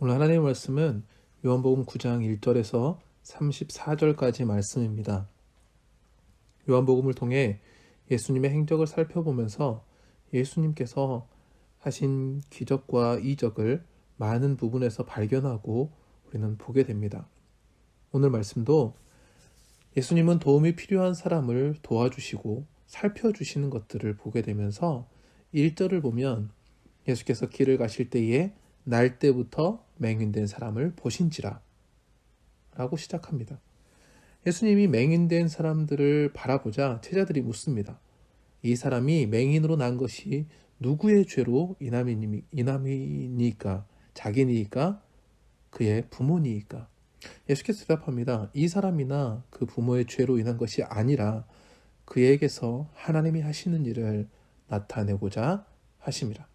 오늘 하나님의 말씀은 요한복음 9장 1절에서 34절까지 말씀입니다. 요한복음을 통해 예수님의 행적을 살펴보면서 예수님께서 하신 기적과 이적을 많은 부분에서 발견하고 우리는 보게 됩니다. 오늘 말씀도 예수님은 도움이 필요한 사람을 도와주시고 살펴주시는 것들을 보게 되면서 1절을 보면 예수께서 길을 가실 때에 날 때부터 맹인된 사람을 보신지라 라고 시작합니다. 예수님이 맹인된 사람들을 바라보자 제자들이 묻습니다. 이 사람이 맹인으로 난 것이 누구의 죄로 인함이니까? 자기니까? 그의 부모니까? 예수께서 대답합니다. 이 사람이나 그 부모의 죄로 인한 것이 아니라 그에게서 하나님이 하시는 일을 나타내고자 하심이라.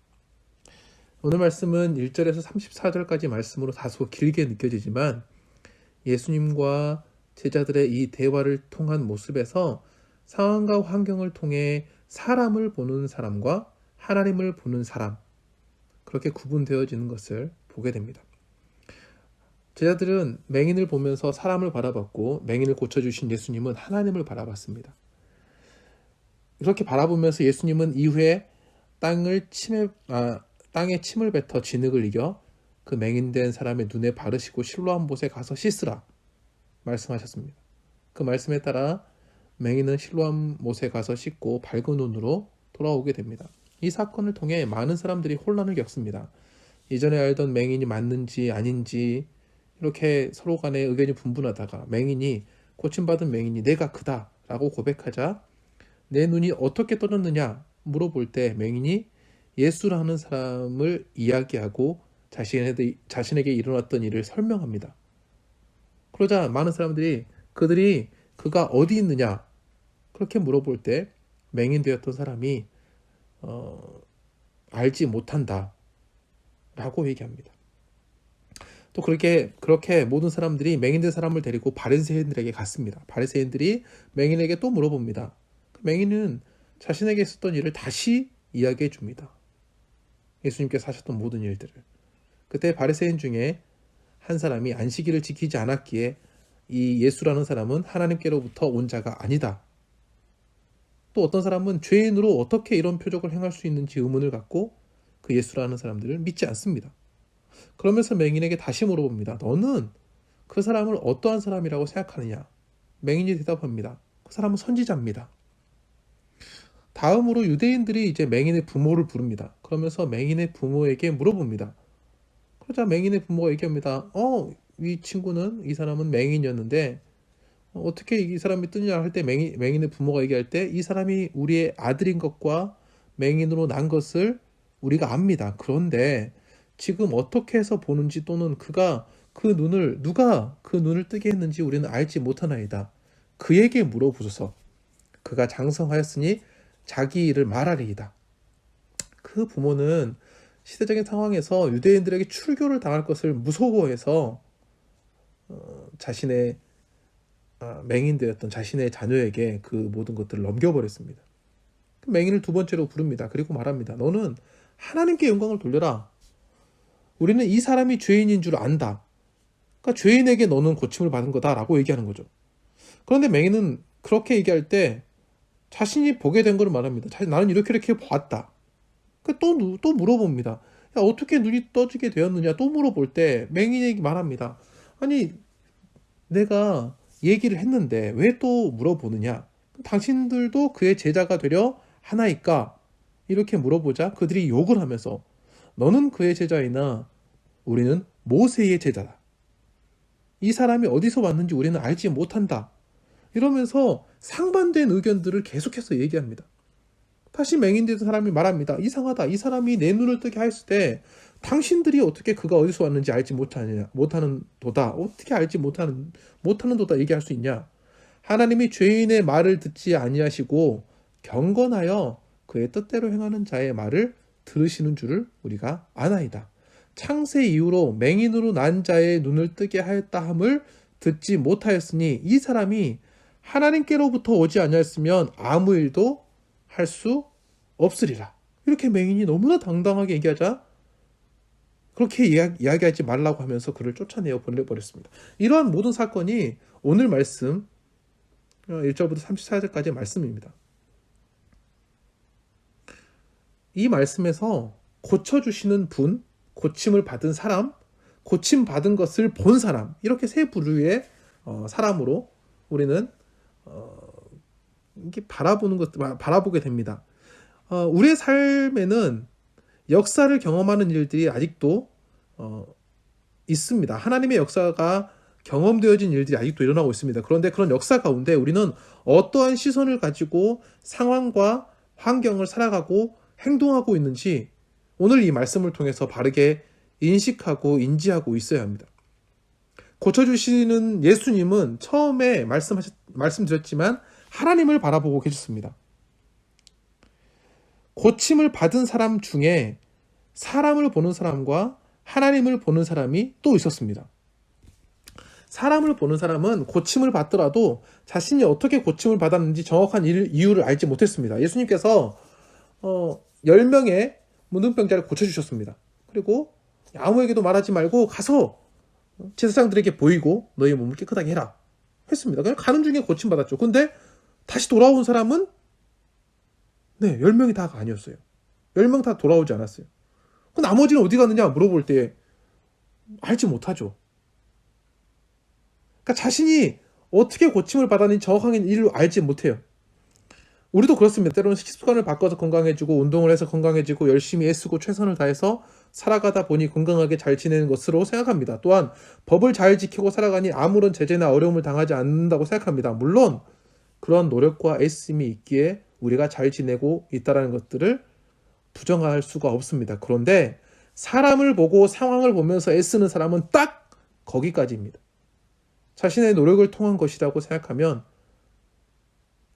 오늘 말씀은 1절에서 34절까지 말씀으로 다소 길게 느껴지지만 예수님과 제자들의 이 대화를 통한 모습에서 상황과 환경을 통해 사람을 보는 사람과 하나님을 보는 사람, 그렇게 구분되어지는 것을 보게 됩니다. 제자들은 맹인을 보면서 사람을 바라봤고 맹인을 고쳐주신 예수님은 하나님을 바라봤습니다. 이렇게 바라보면서 예수님은 이후에 땅에 침을 뱉어 진흙을 이겨 그 맹인된 사람의 눈에 바르시고 실로암 못에 가서 씻으라 말씀하셨습니다. 그 말씀에 따라 맹인은 실로암 못에 가서 씻고 밝은 눈으로 돌아오게 됩니다. 이 사건을 통해 많은 사람들이 혼란을 겪습니다. 이전에 알던 맹인이 맞는지 아닌지 이렇게 서로 간에 의견이 분분하다가 고침받은 맹인이 내가 그다 라고 고백하자 내 눈이 어떻게 떠졌느냐 물어볼 때 맹인이 예수라는 사람을 이야기하고 자신에게 일어났던 일을 설명합니다. 그러자 많은 사람들이 그가 어디 있느냐 그렇게 물어볼 때 맹인 되었던 사람이 알지 못한다 라고 얘기합니다. 또 그렇게 모든 사람들이 맹인된 사람을 데리고 바리새인들에게 갔습니다. 바리새인들이 맹인에게 또 물어봅니다. 맹인은 자신에게 있었던 일을 다시 이야기해 줍니다. 예수님께서 하셨던 모든 일들을. 그때 바리새인 중에 한 사람이 안식일을 지키지 않았기에 이 예수라는 사람은 하나님께로부터 온 자가 아니다. 또 어떤 사람은 죄인으로 어떻게 이런 표적을 행할 수 있는지 의문을 갖고 그 예수라는 사람들을 믿지 않습니다. 그러면서 맹인에게 다시 물어봅니다. 너는 그 사람을 어떠한 사람이라고 생각하느냐? 맹인이 대답합니다. 그 사람은 선지자입니다. 다음으로 유대인들이 이제 맹인의 부모를 부릅니다. 그러면서 맹인의 부모에게 물어봅니다. 그러자 맹인의 부모가 얘기합니다. 이 사람은 맹인이었는데 어떻게 이 사람이 뜨냐 할 때 맹인의 부모가 얘기할 때 이 사람이 우리의 아들인 것과 맹인으로 난 것을 우리가 압니다. 그런데 지금 어떻게 해서 보는지 또는 누가 그 눈을 뜨게 했는지 우리는 알지 못하나이다. 그에게 물어보소서. 그가 장성하였으니 자기 일을 말하리이다. 그 부모는 시대적인 상황에서 유대인들에게 출교를 당할 것을 무서워해서 자신의 맹인되었던 자신의 자녀에게 그 모든 것들을 넘겨버렸습니다. 그 맹인을 두 번째로 부릅니다. 그리고 말합니다. 너는 하나님께 영광을 돌려라. 우리는 이 사람이 죄인인 줄 안다. 그러니까 죄인에게 너는 고침을 받은 거다라고 얘기하는 거죠. 그런데 맹인은 그렇게 얘기할 때 자신이 보게 된 걸 말합니다. 나는 이렇게 봤다. 또 물어봅니다. 야, 어떻게 눈이 떠지게 되었느냐 또 물어볼 때 맹인에게 말합니다. 아니 내가 얘기를 했는데 왜 또 물어보느냐? 당신들도 그의 제자가 되려 하나이까? 이렇게 물어보자 그들이 욕을 하면서 너는 그의 제자이나 우리는 모세의 제자다. 이 사람이 어디서 왔는지 우리는 알지 못한다. 이러면서 상반된 의견들을 계속해서 얘기합니다. 다시 맹인된 사람이 말합니다. 이상하다. 이 사람이 내 눈을 뜨게 했을 때 당신들이 어떻게 그가 어디서 왔는지 알지 못하는 도다. 어떻게 알지 못하는 도다 얘기할 수 있냐? 하나님이 죄인의 말을 듣지 아니하시고 경건하여 그의 뜻대로 행하는 자의 말을 들으시는 줄을 우리가 아나이다. 창세 이후로 맹인으로 난 자의 눈을 뜨게 하였다 함을 듣지 못하였으니 이 사람이 하나님께로부터 오지 아니하였으면 아무 일도 할 수 없으리라. 이렇게 맹인이 너무나 당당하게 얘기하자 그렇게 이야기하지 말라고 하면서 그를 쫓아내어 보내버렸습니다. 이러한 모든 사건이 오늘 말씀 1절부터 34절까지의 말씀입니다. 이 말씀에서 고쳐주시는 분, 고침을 받은 사람, 고침받은 것을 본 사람, 이렇게 세 부류의 사람으로 우리는 이게 바라보게 됩니다. 우리의 삶에는 역사를 경험하는 일들이 아직도 있습니다. 하나님의 역사가 경험되어진 일들이 아직도 일어나고 있습니다. 그런데 그런 역사 가운데 우리는 어떠한 시선을 가지고 상황과 환경을 살아가고 행동하고 있는지 오늘 이 말씀을 통해서 바르게 인식하고 인지하고 있어야 합니다. 고쳐주시는 예수님은 처음에 말씀드렸지만 하나님을 바라보고 계셨습니다. 고침을 받은 사람 중에 사람을 보는 사람과 하나님을 보는 사람이 또 있었습니다. 사람을 보는 사람은 고침을 받더라도 자신이 어떻게 고침을 받았는지 정확한 이유를 알지 못했습니다. 예수님께서 10명의 문둥병자를 고쳐주셨습니다. 그리고 아무에게도 말하지 말고 가서 제사장들에게 보이고 너희 몸을 깨끗하게 해라 했습니다. 그냥 가는 중에 고침받았죠. 근데 다시 돌아온 사람은 10명이 다가 아니었어요. 10명 다 돌아오지 않았어요. 그 나머지는 어디 갔느냐 물어볼 때 알지 못하죠. 그러니까 자신이 어떻게 고침을 받았는지 정확하게 이유를 알지 못해요. 우리도 그렇습니다. 때로는 식습관을 바꿔서 건강해지고 운동을 해서 건강해지고 열심히 애쓰고 최선을 다해서 살아가다 보니 건강하게 잘 지내는 것으로 생각합니다. 또한 법을 잘 지키고 살아가니 아무런 제재나 어려움을 당하지 않는다고 생각합니다. 물론 그런 노력과 애씀이 있기에 우리가 잘 지내고 있다는 것들을 부정할 수가 없습니다. 그런데 사람을 보고 상황을 보면서 애쓰는 사람은 딱 거기까지입니다. 자신의 노력을 통한 것이라고 생각하면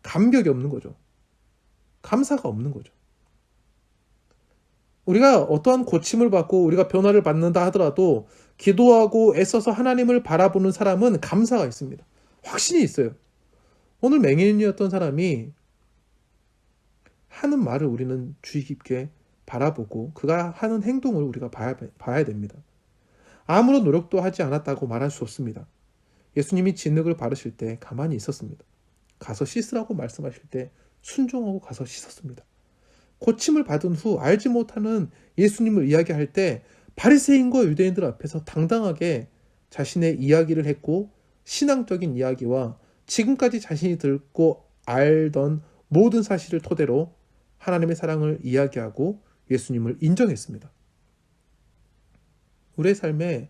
감격이 없는 거죠. 감사가 없는 거죠. 우리가 어떠한 고침을 받고 우리가 변화를 받는다 하더라도 기도하고 애써서 하나님을 바라보는 사람은 감사가 있습니다. 확신이 있어요. 오늘 맹인이었던 사람이 하는 말을 우리는 주의 깊게 바라보고 그가 하는 행동을 우리가 봐야 됩니다. 아무런 노력도 하지 않았다고 말할 수 없습니다. 예수님이 진흙을 바르실 때 가만히 있었습니다. 가서 씻으라고 말씀하실 때 순종하고 가서 씻었습니다. 고침을 받은 후 알지 못하는 예수님을 이야기할 때 바리새인과 유대인들 앞에서 당당하게 자신의 이야기를 했고 신앙적인 이야기와 지금까지 자신이 듣고 알던 모든 사실을 토대로 하나님의 사랑을 이야기하고 예수님을 인정했습니다. 우리의 삶에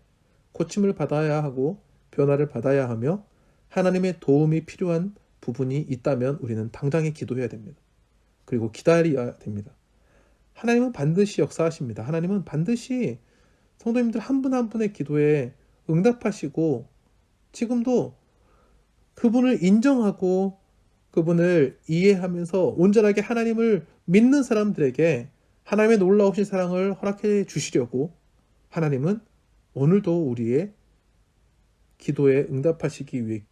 고침을 받아야 하고 변화를 받아야 하며 하나님의 도움이 필요한 부분이 있다면 우리는 당장에 기도해야 됩니다. 그리고 기다려야 됩니다. 하나님은 반드시 역사하십니다. 하나님은 반드시 성도님들 한 분 한 분의 기도에 응답하시고 지금도 그분을 인정하고 그분을 이해하면서 온전하게 하나님을 믿는 사람들에게 하나님의 놀라우신 사랑을 허락해 주시려고 하나님은 오늘도 우리의 기도에 응답하시기 위해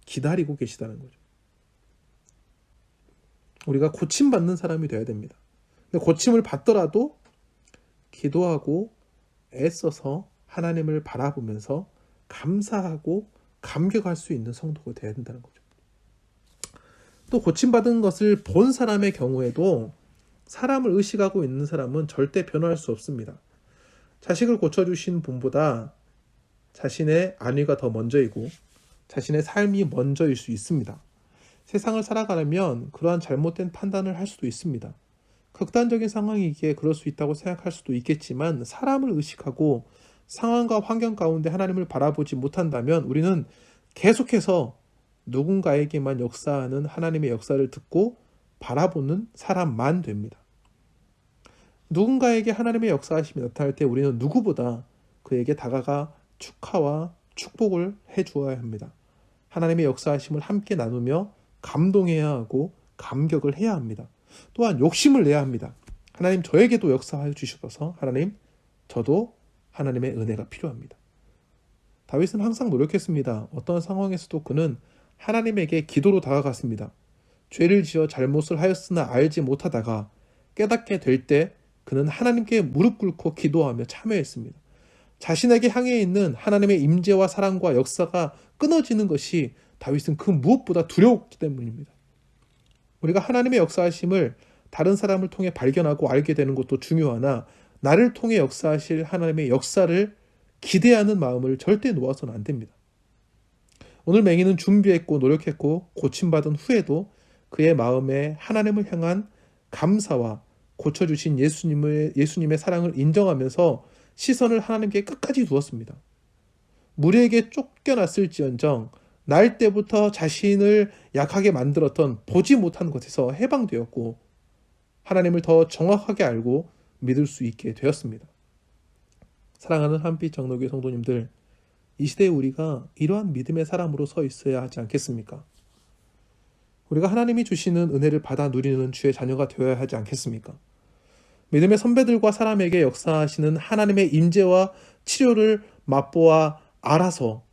기다리고 계시다는 거죠. 우리가 고침받는 사람이 되어야 됩니다. 근데 고침을 받더라도 기도하고 애써서 하나님을 바라보면서 감사하고 감격할 수 있는 성도가 되어야 된다는 거죠. 또 고침받은 것을 본 사람의 경우에도 사람을 의식하고 있는 사람은 절대 변화할 수 없습니다. 자식을 고쳐주신 분보다 자신의 안위가 더 먼저이고 자신의 삶이 먼저일 수 있습니다. 세상을 살아가려면 그러한 잘못된 판단을 할 수도 있습니다. 극단적인 상황이기에 그럴 수 있다고 생각할 수도 있겠지만 사람을 의식하고 상황과 환경 가운데 하나님을 바라보지 못한다면 우리는 계속해서 누군가에게만 역사하는 하나님의 역사를 듣고 바라보는 사람만 됩니다. 누군가에게 하나님의 역사하심이 나타날 때 우리는 누구보다 그에게 다가가 축하와 축복을 해주어야 합니다. 하나님의 역사하심을 함께 나누며 감동해야 하고 감격을 해야 합니다. 또한 욕심을 내야 합니다. 하나님 저에게도 역사하여 주셔서 하나님 저도 하나님의 은혜가 필요합니다. 다윗은 항상 노력했습니다. 어떤 상황에서도 그는 하나님에게 기도로 다가갔습니다. 죄를 지어 잘못을 하였으나 알지 못하다가 깨닫게 될 때 그는 하나님께 무릎 꿇고 기도하며 참여했습니다. 자신에게 향해 있는 하나님의 임재와 사랑과 역사가 끊어지는 것이 다윗은 그 무엇보다 두려웠기 때문입니다. 우리가 하나님의 역사하심을 다른 사람을 통해 발견하고 알게 되는 것도 중요하나 나를 통해 역사하실 하나님의 역사를 기대하는 마음을 절대 놓아서는 안 됩니다. 오늘 맹인은 준비했고 노력했고 고침받은 후에도 그의 마음에 하나님을 향한 감사와 고쳐주신 예수님의 사랑을 인정하면서 시선을 하나님께 끝까지 두었습니다. 무리에게 쫓겨났을지언정 날 때부터 자신을 약하게 만들었던 보지 못한 것에서 해방되었고 하나님을 더 정확하게 알고 믿을 수 있게 되었습니다. 사랑하는 한빛 장로교회 성도님들, 이 시대에 우리가 이러한 믿음의 사람으로 서 있어야 하지 않겠습니까? 우리가 하나님이 주시는 은혜를 받아 누리는 주의 자녀가 되어야 하지 않겠습니까? 믿음의 선배들과 사람에게 역사하시는 하나님의 임재와 치료를 맛보아 알아서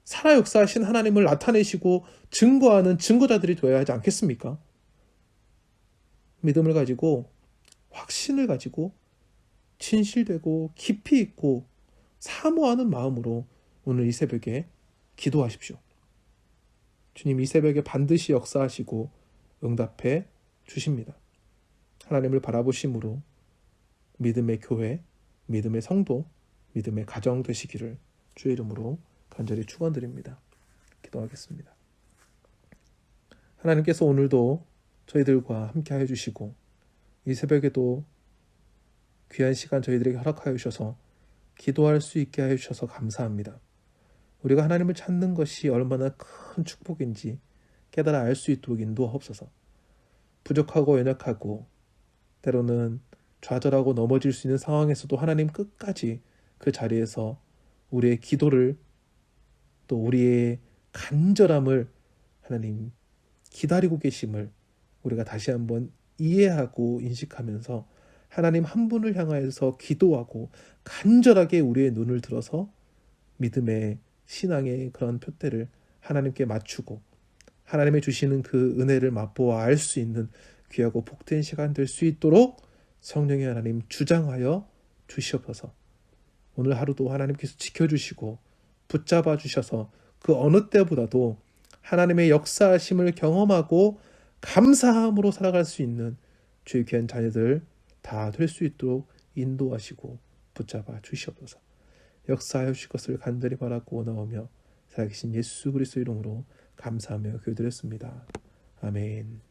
살아 역사하신 하나님을 나타내시고 증거하는 증거자들이 되어야 하지 않겠습니까? 믿음을 가지고 확신을 가지고 진실되고 깊이 있고 사모하는 마음으로 오늘 이 새벽에 기도하십시오. 주님 이 새벽에 반드시 역사하시고 응답해 주십니다. 하나님을 바라보심으로 믿음의 교회, 믿음의 성도, 믿음의 가정 되시기를 주의 이름으로 간절히 축원드립니다. 기도하겠습니다. 하나님께서 오늘도 저희들과 함께 하여 주시고 이 새벽에도 귀한 시간 저희들에게 허락하여 주셔서 기도할 수 있게 하여 주셔서 감사합니다. 우리가 하나님을 찾는 것이 얼마나 큰 축복인지 깨달아 알 수 있도록 인도하옵소서. 부족하고 연약하고 때로는 좌절하고 넘어질 수 있는 상황에서도 하나님 끝까지 그 자리에서 우리의 기도를 또 우리의 간절함을 하나님 기다리고 계심을 우리가 다시 한번 이해하고 인식하면서 하나님 한 분을 향하여서 기도하고 간절하게 우리의 눈을 들어서 믿음의 신앙의 그런 표대를 하나님께 맞추고 하나님의 주시는 그 은혜를 맛보아 알 수 있는 귀하고 복된 시간 될 수 있도록 성령의 하나님 주장하여 주시옵소서. 오늘 하루도 하나님께서 지켜주시고 붙잡아 주셔서 그 어느 때보다도 하나님의 역사하심을 경험하고 감사함으로 살아갈 수 있는 주의 귀한 자녀들 다 될 수 있도록 인도하시고 붙잡아 주시옵소서. 역사하여 주실 것을 간절히 바라고 원하오며 살아계신 예수 그리스도 이름으로 감사하며 기도드렸습니다. 아멘.